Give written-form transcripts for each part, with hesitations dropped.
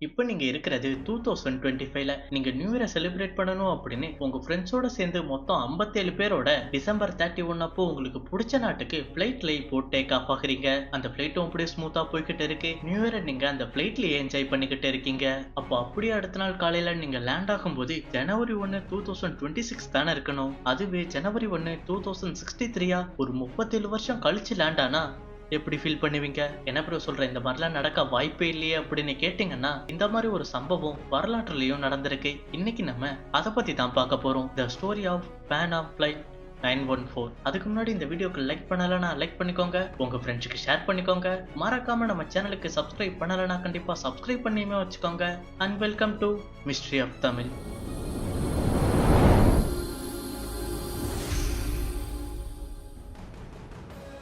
இப்ப நீங்க இருக்கிறது 2025ல நீங்க நியூ இயர செலிப்ரேட் பண்ணணும் அப்படின்னு உங்க ஃப்ரெண்ட்ஸோட சேர்ந்து மொத்தம் 57 பேரோட டிசம்பர் 31 அப்போ உங்களுக்கு புடிச்ச நாட்டுக்கு ஃபிளைட்ல இப்போ டேக் ஆஃப் ஆகுறீங்க. அந்த ஃபிளைட்டும் அப்படியே ஸ்மூத்தா போய்கிட்டு இருக்கு. நியூ இயரை நீங்க அந்த ஃபிளைட்லயே என்ஜாய் பண்ணிக்கிட்டு இருக்கீங்க. அப்போ அப்படியே அடுத்த நாள் காலையில நீங்க லேண்ட் ஆகும்போது ஜனவரி 1 2026 தானே இருக்கணும். அதுவே ஜனவரி 1 2063 ஒரு 37 வருஷம் கழிச்சு லேண்ட் ஆனா எப்படி ஃபீல் பண்ணுவீங்க? என்ன ப்ரோ சொல்ற? இந்த மாதிரிலாம் நடக்க வாய்ப்பே இல்லையே அப்படின்னு கேட்டீங்கன்னா, இந்த மாதிரி ஒரு சம்பவம் வரலாற்றுலயும் நடந்திருக்கு. இன்னைக்கு நம்ம அத பத்தி தான் பார்க்க போறோம். The story of Pan Am flight 914. அதுக்கு முன்னாடி இந்த வீடியோக்கு லைக் பண்ணலனா லைக் பண்ணிக்கோங்க. உங்க ஃப்ரெண்ட்ஸ்க்கு ஷேர் பண்ணிக்கோங்க. மறக்காம நம்ம சேனலுக்கு சப்ஸ்கிரைப் பண்ணலனா கண்டிப்பா சப்ஸ்கிரைப் பண்ணியுமே வச்சுக்கோங்க. And welcome to mystery of Tamil.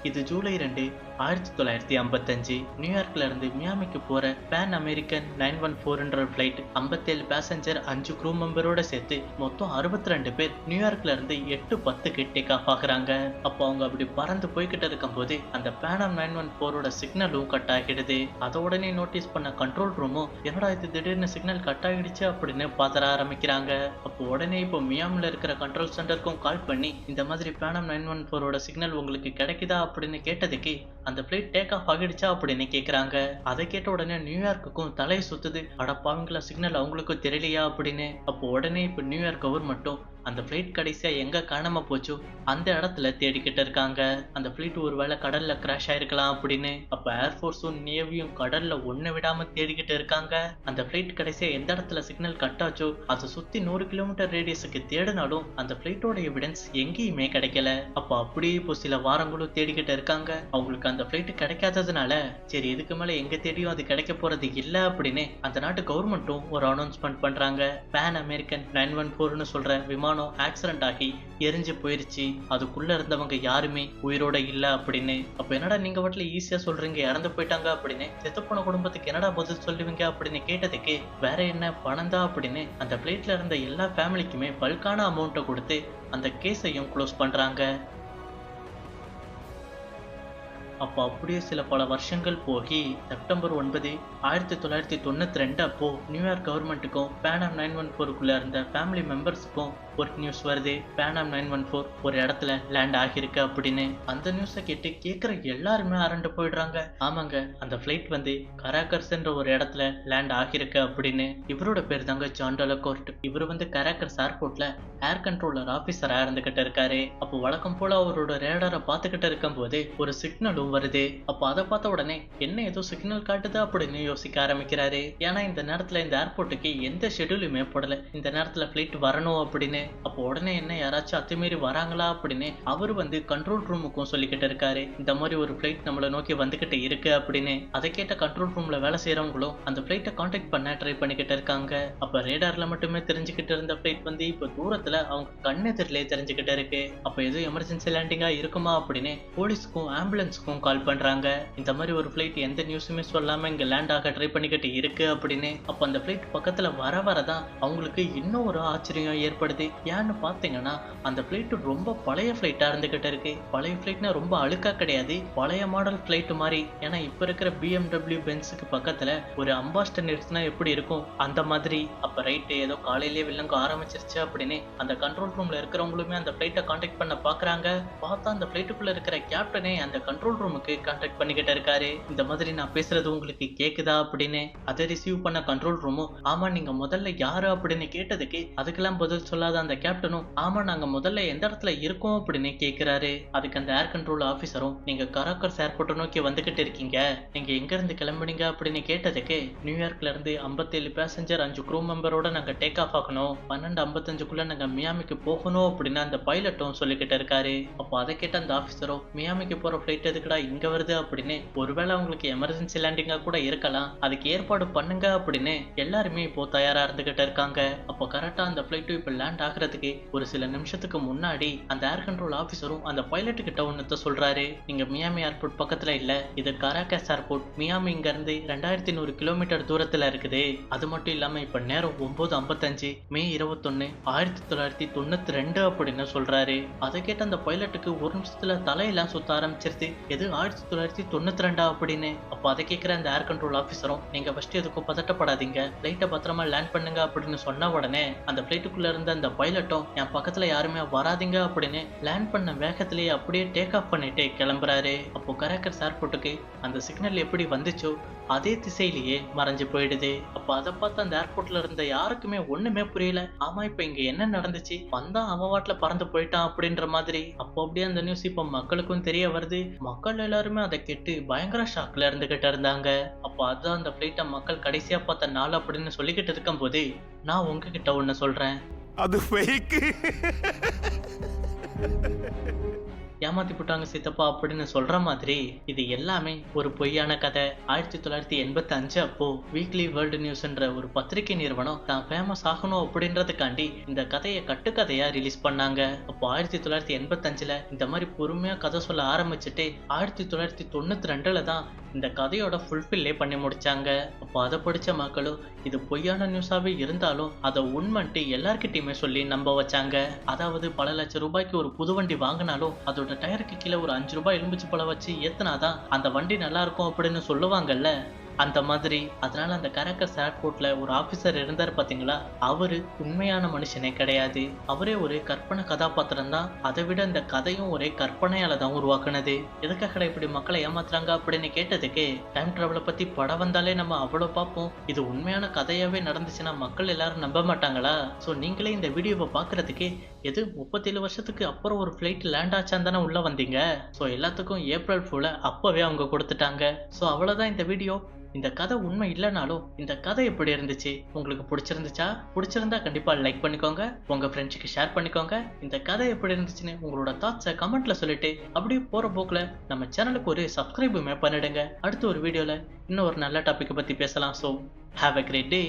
இது ஜூலை 2 1955 நியூயார்க்ல இருந்து மியாமிக்கு போற pan American 914 flight 57 passenger 5 crew மெம்பரோட சேர்த்து மொத்தம் 62 பேர் நியூயார்க்ல இருந்து 8:10க்கு டேக் ஆஃப் ஆகுறாங்க. அப்போ அவங்க அப்படி பறந்து போய்கிட்டு இருக்கும் போது அந்த பேனம் 914ஓட சிக்னலும் கட் ஆகிடுது. அதை உடனே நோட்டீஸ் பண்ண கண்ட்ரோல் ரூமும் என்னடா இது திடீர்னு சிக்னல் கட் ஆகிடுச்சு அப்படின்னு பாத்திர ஆரம்பிக்கிறாங்க. அப்போ உடனே இப்போ மியாமில இருக்கிற கண்ட்ரோல் சென்டருக்கும் கால் பண்ணி இந்த மாதிரி பேனம் 914ஓட சிக்னல் உங்களுக்கு கிடைக்குதா அப்படின்னு கேட்டதுக்கு அந்த பிளைட் டேக் ஆஃப் ஆகிடுச்சா அப்படின்னு கேக்குறாங்க. அதை கேட்ட உடனே நியூயார்க்குக்கும் தலை சுத்துது. அட பாவங்களா, சிக்னல் அவங்களுக்கும் தெரியலையா அப்படின்னு. அப்போ உடனே இப்ப நியூயார்க் கவர்மெண்ட்டும் அந்த பிளைட் கடைசியா எங்க காணாம போச்சோ அந்த இடத்துல தேடிக்கிட்டு இருக்காங்க. அந்த பிளைட் ஒருவேளை கடல்ல கிராஷ் ஆயிருக்கலாம் அப்படின்னு. அப்ப ஏர்போர்ஸும் நேவியும் கடல்ல ஒண்ணு விடாம தேடிக்கிட்டு இருக்காங்க. அந்த பிளைட் கடைசியா எந்த இடத்துல சிக்னல் கட் ஆச்சோ அதை சுத்தி 100 கிலோமீட்டர் ரேடியஸுக்கு தேடினாலும் அந்த பிளைட்டோட எவிடன்ஸ் எங்கேயுமே கிடைக்கல. அப்ப அப்படியே இப்போ சில வாரங்களும் தேடிக்கிட்டு இருக்காங்க. அவங்களுக்கு அந்த பிளைட் கிடைக்காததுனால சரி இதுக்கு மேல எங்க தேடியும் அது கிடைக்க போறது இல்ல அப்படின்னு அந்த நாட்டு கவர்மெண்ட்டும் ஒரு அனௌன்ஸ்மெண்ட் பண்றாங்க. பேன் அமெரிக்கன் 914னு சொல்ற விமானம் ஆக்சிடென்ட் ஆகி எரிஞ்சு போயிருச்சு. அதுக்குள்ள இருந்தவங்க யாருமே உயிரோட இல்ல அப்படின்னு. அப்ப என்னடா நீங்க வாட்டில ஈஸியா சொல்றீங்க இறந்து போயிட்டாங்க அப்படின்னு, செத்துப்போன குடும்பத்துக்கு என்னடா பதில் சொல்லுவீங்க அப்படின்னு கேட்டதுக்கு வேற என்ன பணம் தான் அப்படின்னு அந்த பிளைட்ல இருந்த எல்லா ஃபேமிலிக்குமே பல்கான அமௌண்ட்டை கொடுத்து அந்த கேஸையும் க்ளோஸ் பண்றாங்க. அப்போ அப்படியே சில பல வருஷங்கள் போகி செப்டம்பர் 9 1992 அப்போ நியூயார்க் கவர்மெண்ட்டுக்கும் பேனம் 914க்குள்ள இருந்த ஃபேமிலி மெம்பர்ஸுக்கும் ஒரு நியூஸ் வருது. பேனம் 914 ஒரு இடத்துல லேண்ட் ஆகியிருக்கு அப்படின்னு. அந்த நியூஸை கேட்டு கேட்குற எல்லாருமே அரண்டு போயிடுறாங்க. ஆமாங்க, அந்த ஃபிளைட் வந்து கராக்கர்ஸ்ன்ற ஒரு இடத்துல லேண்ட் ஆகியிருக்கு அப்படின்னு. இவரோட பேர் தாங்க ஜான் டெலகோர்ட். இவர் வந்து கராக்கர்ஸ் ஏர்போர்ட்ல ஏர் கண்ட்ரோலர் ஆபீசரா இருந்துகிட்டு இருக்காரு. அப்போ வழக்கம் போல அவரோட ரேடாரை பார்த்துக்கிட்டு இருக்கும் போது ஒரு சிக்னலும் வருது. அப்போ அதை பார்த்த உடனே என்ன ஏதோ சிக்னல் காட்டுது அப்படின்னு யோசிக்க ஆரம்பிக்கிறாரு. ஏன்னா இந்த நேரத்துல இந்த ஏர்போர்ட்டுக்கு எந்த ஷெட்யூலுமே போடல இந்த நேரத்துல ஃபிளைட் வரணும் அப்படின்னு. அப்போ உடனே என்ன யாராச்சும் அத்துமீறி வராங்களா அப்படின்னு அவர் வந்து கண்ட்ரோல் ரூமுக்கும் சொல்லிக்கிட்டு இருக்காரு. இந்த மாதிரி ஒரு ஃபிளைட் நம்மளை நோக்கி வந்துகிட்டு இருக்கு அப்படின்னு. அதை கேட்ட கண்ட்ரோல் ரூம்ல வேலை செய்யறவங்களும் அந்த ஃபிளைட்டை கான்டாக்ட் பண்ண ட்ரை பண்ணிக்கிட்டு இருக்காங்க. அப்ப ரேடார்ல மட்டுமே தெரிஞ்சுக்கிட்டு இருந்த ஃபிளைட் வந்து இப்ப தூரத்துல அவங்க கண்ணெதிரிலே தெரிஞ்சுக்கிட்டு இருக்கு. அப்ப எதுவும் எமர்ஜென்சி லேண்டிங்கா இருக்குமா அப்படின்னு போலீஸுக்கும் ஆம்புலன்ஸுக்கும் கால் பண்றாங்க. இந்த மாதிரி ஒரு ஃபிளைட் எந்த நியூஸுமே சொல்லாம இங்க லேண்ட் ஆக ட்ரை பண்ணிக்கிட்டு இருக்கு அப்படின்னு. அப்ப அந்த ஃபிளைட் பக்கத்துல வரதான் அவங்களுக்கு இன்னும் ஒரு ஆச்சரியம் ஏற்படுது. ஏன்னு பாத்தீங்கன்னா அந்த ஃபிளைட் ரொம்ப பழைய ஃபிளைட்டா இருந்துகிட்டு இருக்கு. பழைய ஃபிளைட்னா ரொம்ப அழுக்கா கிடையாது, பழைய மாடல் ஃபிளைட் மாதிரி. ஏன்னா இப்ப இருக்கிற BMW பென்ஸுக்கு பக்கத்துல ஒரு அம்பாஸ்டர் நிறுத்தினா எப்படி இருக்கும் அந்த மாதிரி. அப்ப ரைட்டு ஏதோ காலையிலேயே வில்லங்க ஆரம்பிச்சிருச்சு அப்படின்னு அந்த கண்ட்ரோல் ரூம்ல இருக்கிறவங்களுமே அந்த ஃபிளைட்டை கான்டாக்ட் பண்ண பாக்குறாங்க. பார்த்தா அந்த ஃபிளைட்டுக்குள்ள இருக்கிற கேப்டனே அந்த கண்ட்ரோல் ரூமுக்கு கான்டாக்ட் பண்ணிக்கிட்டு இருக்காரு. இந்த மாதிரி நான் பேசுறது உங்களுக்கு கேக்குதா அப்படின்னு. அதை ரிசீவ் பண்ண கண்ட்ரோல் ரூமும் ஆமா நீங்க முதல்ல யாரு அப்படின்னு கேட்டதுக்கு அதுக்கெல்லாம் பதில் சொல்லாத அந்த கேப்டனும் ஆமா நாங்க முதல்ல எந்த இடத்துல இருக்கோம் அப்படின்னு கேக்குறாரு. அதுக்கு அந்த ஏர் கண்ட்ரோல் ஆபீசரும் நீங்க கராக்கர்ஸ் ஏர்போர்ட்டை நோக்கி வந்துகிட்டு இருக்கீங்க, நீங்க எங்க இருந்து கிளம்புனீங்க அப்படின்னு கேட்டதுக்கு நியூயார்க்ல இருந்து 57 பேசஞ்சர் 5 க்ரூ மெம்பரோட நாங்க டேக் ஆஃப் ஆகணும், 12:55க்குள்ள நாங்க மியாமிக்கு போகணும் அப்படின்னு அந்த பைலட்டும் சொல்லிக்கிட்டு இருக்காரு. அப்போ அதை கேட்ட அந்த ஆபீசரும் மியாமிக்கு போற ஃபிளைட் எதுக்குடா இங்க வருது அப்படின்னு, ஒருவேளை உங்களுக்கு எமர்ஜென்சி லேண்டிங்கா கூட இருக்கலாம், அதுக்கு ஏற்பாடு பண்ணுங்க அப்படின்னு எல்லாருமே இப்போ தயாரா இருந்துகிட்டு இருக்காங்க. அப்போ கரெக்டா அந்த ஃபிளைட்டும் இப்ப லேண்ட் ஆகுறதுக்கு ஒரு சில நிமிஷத்துக்கு முன்னாடி அந்த ஏர் கண்ட்ரோல் ஆபீசரும் அந்த பைலட் கிட்ட ஒன்னத்த சொல்றாரு. நீங்க மியாமி ஏர்போர்ட் பக்கத்துல இல்ல, இது கராக்கஸ் ஏர்போர்ட். மியாமி இங்க இருந்து 2100 கிலோமீட்டர் தூரத்துல இருக்குது. அது மட்டும் இல்லாம இப்ப நேரம் 9:55 மே 21 1992 அப்படின்னு சொல்றாரு. அதை கேட்ட அந்த பைலட்டுக்கு ஒரு நிமிஷத்துல தலையெல்லாம் சுத்த ஆரம்பிச்சிருச்சு. எது இது 1992 அப்படின்னு. அப்போ அதை கேட்குற அந்த ஏர் கண்ட்ரோல் ஆஃபீஸரும், நீங்க ஃபர்ஸ்ட் எதுக்கும் பதட்டப்படாதீங்க, ஃப்ளைட்டை பத்திரமா லேண்ட் பண்ணுங்க அப்படின்னு சொன்ன உடனே அந்த ஃப்ளைட்டுக்குள்ள இருந்த அந்த பைலட்டும் என் பக்கத்துல யாருமே வராதீங்க அப்படின்னு லேண்ட் பண்ண வேகத்திலேயே அப்படியே டேக் ஆஃப் பண்ணிட்டு கிளம்புறாரு. அப்போ கரேக்கர்ஸ் ஏர்போர்ட்டுக்கு அந்த சிக்னல் எப்படி வந்துச்சோ அதே திசையிலேயே மறைஞ்சு போயிடுது. அப்ப அதை பார்த்து அந்த ஏர்போர்ட்ல இருந்த யாருக்குமே ஒண்ணுமே புரியல. ஆமா, இப்ப இங்க என்ன நடந்துச்சு, வந்தா அவன் வாட்டுல பறந்து போயிட்டான் அப்படின்ற மாதிரி. அப்போ அப்படியே அந்த நியூஸ் இப்ப மக்களுக்கும் தெரிய வருது. மக்கள் எல்லாருமே அதை கேட்டு பயங்கர ஷாக்ல இருந்துகிட்டு இருந்தாங்க. அப்போ அதான் அந்த பிளைட்டை மக்கள் கடைசியா பார்த்த நாள் அப்படின்னு சொல்லிக்கிட்டு இருக்கும் போது நான் உங்ககிட்ட ஒண்ணு சொல்றேன், அது ஃபேக். ஏமாத்தி போட்டாங்க சித்தப்பா அப்படின்னு சொல்ற மாதிரி இது எல்லாமே ஒரு பொய்யான கதை. 1985 அப்போ வீக்லி வேர்ல்டு நியூஸ்ன்ற ஒரு பத்திரிகை நிறுவனம் தான் ஃபேமஸ் ஆகணும் அப்படின்றதுக்காண்டி இந்த கதையை கட்டுக்கதையா ரிலீஸ் பண்ணாங்க. அப்போ 1985ல இந்த மாதிரி பொறுமையா கதை சொல்ல ஆரம்பிச்சுட்டு 1992ல தான் இந்த கதையோட ஃபுல்ஃபில்லே பண்ணி முடிச்சாங்க. அப்போ அதை படிச்ச மக்களும் இது பொய்யான நியூஸாவே இருந்தாலும் அதை உண்மைன்ட்டு எல்லார்கிட்டயுமே சொல்லி நம்ப வச்சாங்க. அதாவது பல லட்சம் ரூபாய்க்கு ஒரு புது வண்டி வாங்கினாலும் அதோட டயருக்கு கீழே ஒரு 5 ரூபாய் எலுமிச்சு பழம் வச்சு ஏத்துனாதான் அந்த வண்டி நல்லா இருக்கும் அப்படின்னு சொல்லுவாங்கல்ல, அந்த மாதிரி. அதனால அந்த கரேக்கர்ஸ் ஏர்போர்ட்ல ஒரு ஆபீசர் இருந்தார் பாத்தீங்களா, அவரு உண்மையான மனுஷனே கிடையாது. அவரே ஒரு கற்பனை கதாபாத்திரம் தான். அதை விட இந்த கதையும் ஒரே கற்பனையால தான் உருவாக்குனது. எதுக்காக இப்படி மக்களை ஏமாத்துறாங்க அப்படின்னு கேட்டதுக்கு, டைம் டிராவலை பத்தி படம் வந்தாலே நம்ம அவ்வளவு பார்ப்போம், இது உண்மையான கதையாவே நடந்துச்சுன்னா மக்கள் எல்லாரும் நம்ப மாட்டாங்களா? சோ நீங்களே இந்த வீடியோவை பாக்குறதுக்கு எது 37 வருஷத்துக்கு அப்புறம் ஒரு ஃபிளைட் லேண்ட் ஆச்சான் தானே உள்ள வந்தீங்க. சோ எல்லாத்துக்கும் ஏப்ரல் ஃபுல்ல அப்பவே அவங்க கொடுத்துட்டாங்க. சோ அவ்வளவுதான் இந்த வீடியோ. இந்த கதை உண்மை இல்லைனாலும் இந்த கதை எப்படி இருந்துச்சு, உங்களுக்கு பிடிச்சிருந்தா கண்டிப்பா லைக் பண்ணிக்கோங்க, உங்க ஃப்ரெண்ட்ஸுக்கு ஷேர் பண்ணிக்கோங்க. இந்த கதை எப்படி இருந்துச்சுன்னு உங்களோட தாட்ஸை கமெண்ட்ல சொல்லிட்டு அப்படியே போற போக்குல நம்ம சேனலுக்கு ஒரு சப்ஸ்கிரைபுமே பண்ணிடுங்க. அடுத்த ஒரு வீடியோல இன்னும் ஒரு நல்ல டாபிக் பத்தி பேசலாம். So have a great day.